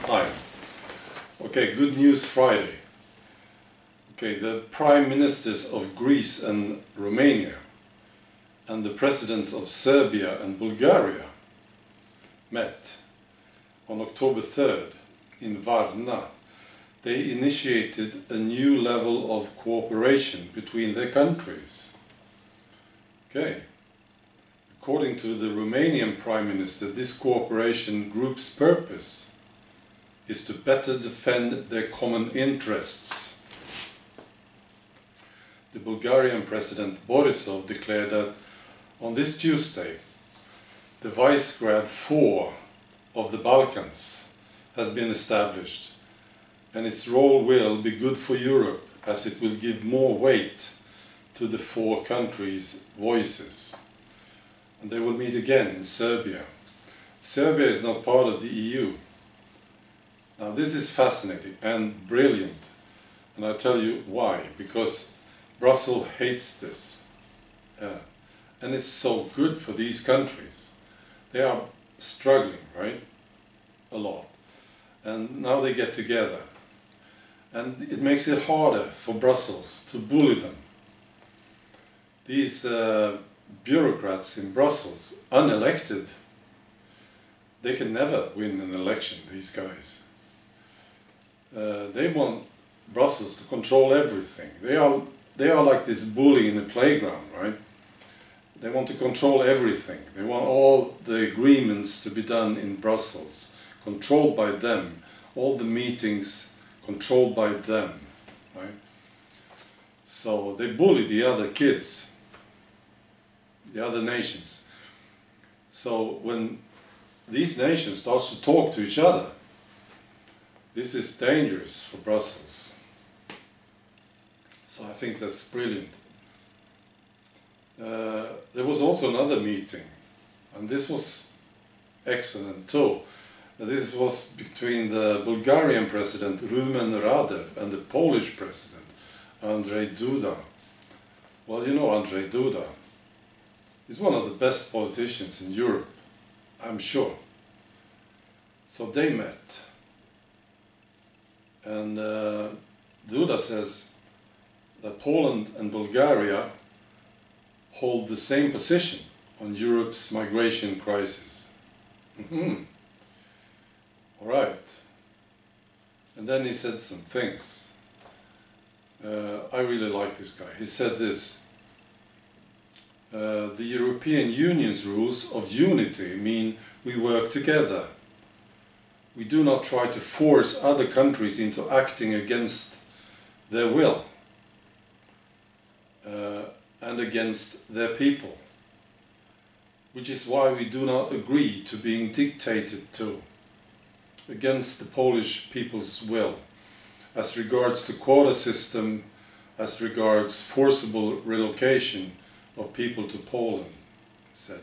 Hi. Okay, good news Friday. Okay, the prime ministers of Greece and Romania and the presidents of Serbia and Bulgaria met on October 3rd in Varna. They initiated a new level of cooperation between their countries. Okay. According to the Romanian Prime Minister, this cooperation group's purpose is to better defend their common interests. The Bulgarian President Borisov declared that on this Tuesday, the Visegrad 4 of the Balkans has been established, and its role will be good for Europe as it will give more weight to the four countries' voices. And they will meet again in Serbia. Serbia is not part of the EU. Now this is fascinating and brilliant, and I'll tell you why. Because Brussels hates this. And it's so good for these countries. They are struggling, right? A lot. And now they get together. And it makes it harder for Brussels to bully them. These bureaucrats in Brussels, unelected, they can never win an election, these guys. They want Brussels to control everything. They are like this bully in a playground, right? They want to control everything. They want all the agreements to be done in Brussels, controlled by them. All the meetings controlled by them, right? So they bully the other kids, the other nations. So when these nations start to talk to each other, this is dangerous for Brussels. So I think that's brilliant. There was also another meeting, and this was excellent too. This was between the Bulgarian President Rumen Radev and the Polish President Andrzej Duda. Well, you know Andrzej Duda. He's one of the best politicians in Europe, I'm sure. So they met. And Duda says that Poland and Bulgaria hold the same position on Europe's migration crisis. All right. And then he said some things. I really like this guy. He said this. The European Union's rules of unity mean we work together. We do not try to force other countries into acting against their will and against their people, which is why we do not agree to being dictated to against the Polish people's will as regards the quota system, as regards forcible relocation of people to Poland, he said.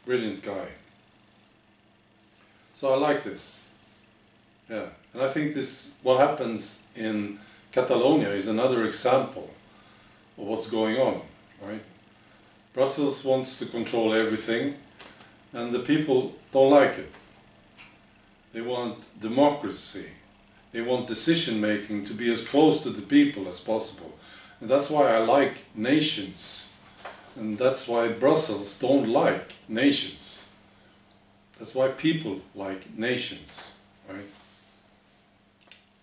Brilliant guy. So I like this. Yeah, and I think this, what happens in Catalonia is another example of what's going on, right? Brussels wants to control everything, and the people don't like it. They want democracy. They want decision-making to be as close to the people as possible. And that's why I like nations. And that's why Brussels don't like nations. That's why people like nations, right?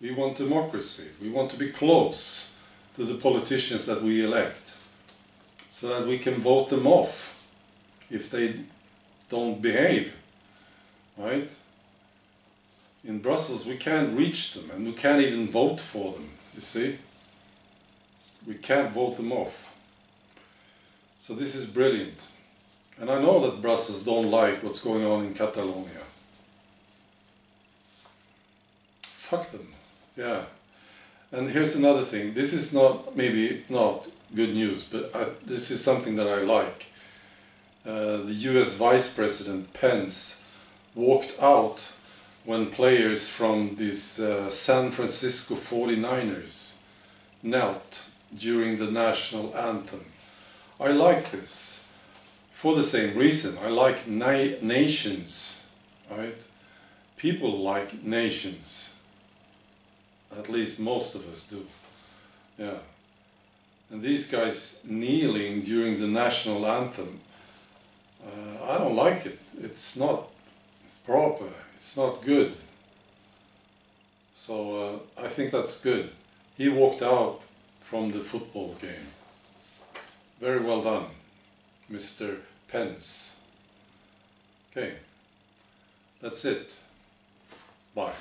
We want democracy. We want to be close to the politicians that we elect, so that we can vote them off if they don't behave, right? In Brussels we can't reach them, and we can't even vote for them, you see? We can't vote them off. So this is brilliant. And I know that Brussels don't like what's going on in Catalonia. Fuck them, yeah. And here's another thing. This is not, maybe not good news, but this is something that I like. The US Vice President Pence walked out when players from these San Francisco 49ers knelt during the national anthem. I like this for the same reason. I like nations, right? people like nations. At least most of us do. Yeah. And these guys kneeling during the national anthem, I don't like it. It's not proper. It's not good. So I think that's good. He walked out from the football game. Very well done, Mr. Pence. Okay, that's it. Bye.